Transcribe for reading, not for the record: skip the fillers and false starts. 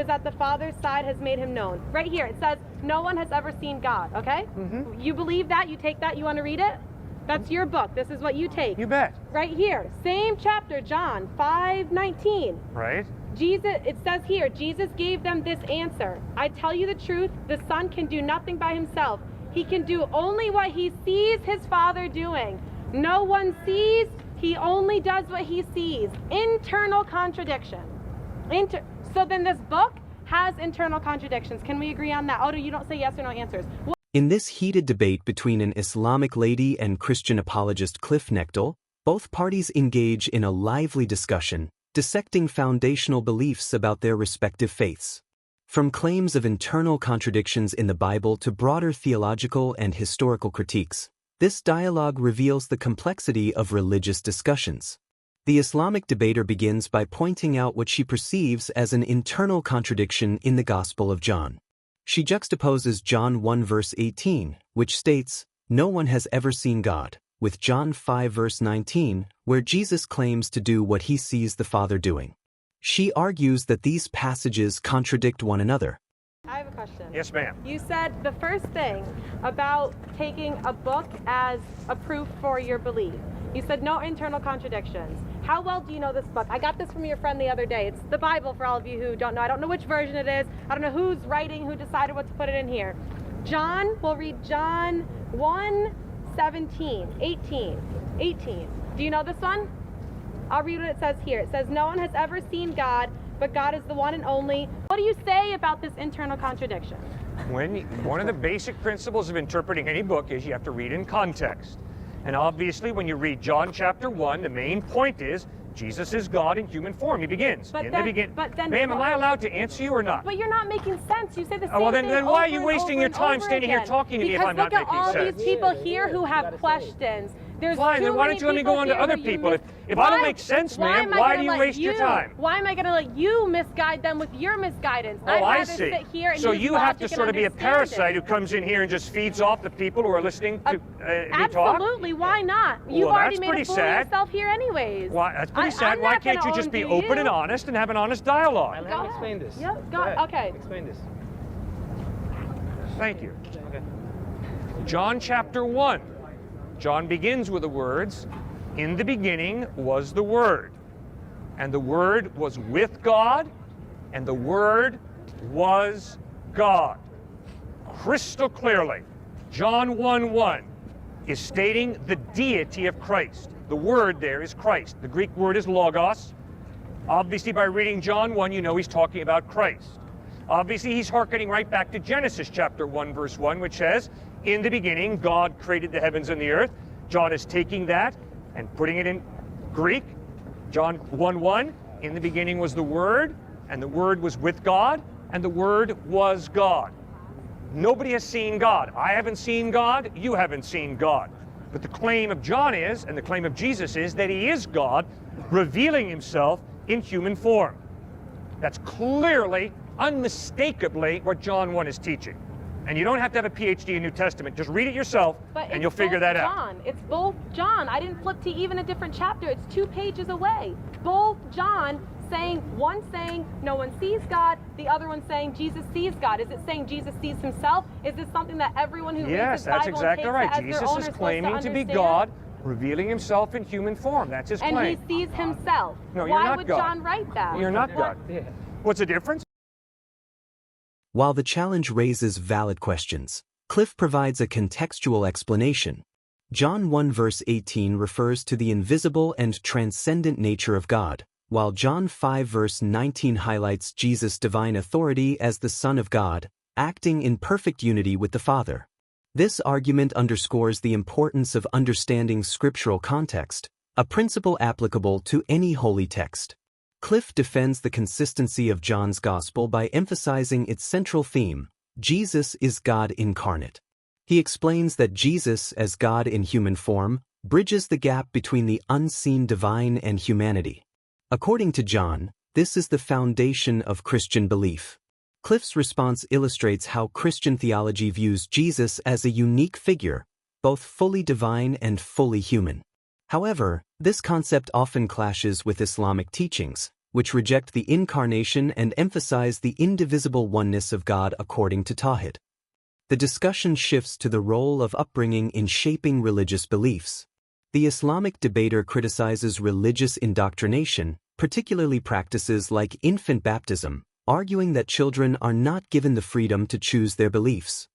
is at the Father's side has made him known. Right here, it says, no one has ever seen God, okay? You believe that? You take that? You want to read it? That's your book. This is what you take. You bet. Right here, same chapter, John 5:19. Right. Jesus, it says here, Jesus gave them this answer. I tell you the truth, the Son can do nothing by himself. He can do only what he sees his Father doing. No one sees, he only does what he sees. Internal contradiction. So then this book has internal contradictions. Can we agree on that? Oh, you don't say yes or no answers. In this heated debate between an Islamic lady and Christian apologist Cliffe Knechtle, both parties engage in a lively discussion, dissecting foundational beliefs about their respective faiths. From claims of internal contradictions in the Bible to broader theological and historical critiques, this dialogue reveals the complexity of religious discussions. The Islamic debater begins by pointing out what she perceives as an internal contradiction in the Gospel of John. She juxtaposes John 1 verse 18, which states, "No one has ever seen God," with John 5 verse 19, where Jesus claims to do what he sees the Father doing. She argues that these passages contradict one another. I have a question. Yes, ma'am. You said the first thing about taking a book as a proof for your belief. You said no internal contradictions. How well do you know this book? I got this from your friend the other day. It's the Bible for all of you who don't know. I don't know which version it is. I don't know who's writing, who decided what to put it in here. John, we'll read John 1:17, 18. Do you know this one? I'll read what it says here. It says, no one has ever seen God, but God is the one and only. What do you say about this internal contradiction? One of the basic principles of interpreting any book is you have to read in context. And obviously, when you read John chapter 1, the main point is Jesus is God in human form. He begins. Ma'am, am I allowed to answer you or not? But you're not making sense. You say the same thing. Well, then why are you wasting your time standing here talking to me if I'm not making sense? Because look at all these people here who have questions. There's Fine, then why don't you let me go on to other people? If I don't make sense, ma'am, why do you waste your time? Why am I going to let you misguide them with your misguidance? Oh, I see. So you have to sort of be a parasite who comes in here and just feeds off the people who are listening to me talk? Absolutely, why not? You've already made a fool of yourself here anyways. Why, that's pretty sad. Why can't you just be open and honest and have an honest dialogue? Let me explain this. Yep, okay. Explain this. Thank you. Okay. John chapter 1. John begins with the words, "In the beginning was the Word, and the Word was with God, and the Word was God." Crystal clearly, John 1:1 is stating the deity of Christ. The word there is Christ. The Greek word is logos. Obviously, by reading John 1, you know he's talking about Christ. Obviously, he's hearkening right back to Genesis chapter 1, verse 1, which says, "In the beginning, God created the heavens and the earth." John is taking that and putting it in Greek. John 1:1, "In the beginning was the Word, and the Word was with God, and the Word was God." Nobody has seen God. I haven't seen God. You haven't seen God. But the claim of John is, and the claim of Jesus is, that he is God, revealing himself in human form. That's clearly, unmistakably what John 1 is teaching. And you don't have to have a PhD in New Testament. Just read it yourself, and you'll figure that out. It's both John. I didn't flip to even a different chapter. It's 2 pages away. Both John saying, one saying no one sees God, the other one saying Jesus sees God. Is it saying Jesus sees himself? Is this something that everyone who reads the Bible takes it as their own is supposed to understand? Jesus is claiming to be God, revealing himself in human form. That's his claim. And he sees himself. No, you're not God. Why would John write that? You're not God. What's the difference? While the challenge raises valid questions, Cliffe provides a contextual explanation. John 1 verse 18 refers to the invisible and transcendent nature of God, while John 5 verse 19 highlights Jesus' divine authority as the Son of God, acting in perfect unity with the Father. This argument underscores the importance of understanding scriptural context, a principle applicable to any holy text. Cliffe defends the consistency of John's Gospel by emphasizing its central theme: Jesus is God incarnate. He explains that Jesus, as God in human form, bridges the gap between the unseen divine and humanity. According to John, this is the foundation of Christian belief. Cliffe's response illustrates how Christian theology views Jesus as a unique figure, both fully divine and fully human. However, this concept often clashes with Islamic teachings, which reject the incarnation and emphasize the indivisible oneness of God according to Tawhid. The discussion shifts to the role of upbringing in shaping religious beliefs. The Islamic debater criticizes religious indoctrination, particularly practices like infant baptism, arguing that children are not given the freedom to choose their beliefs.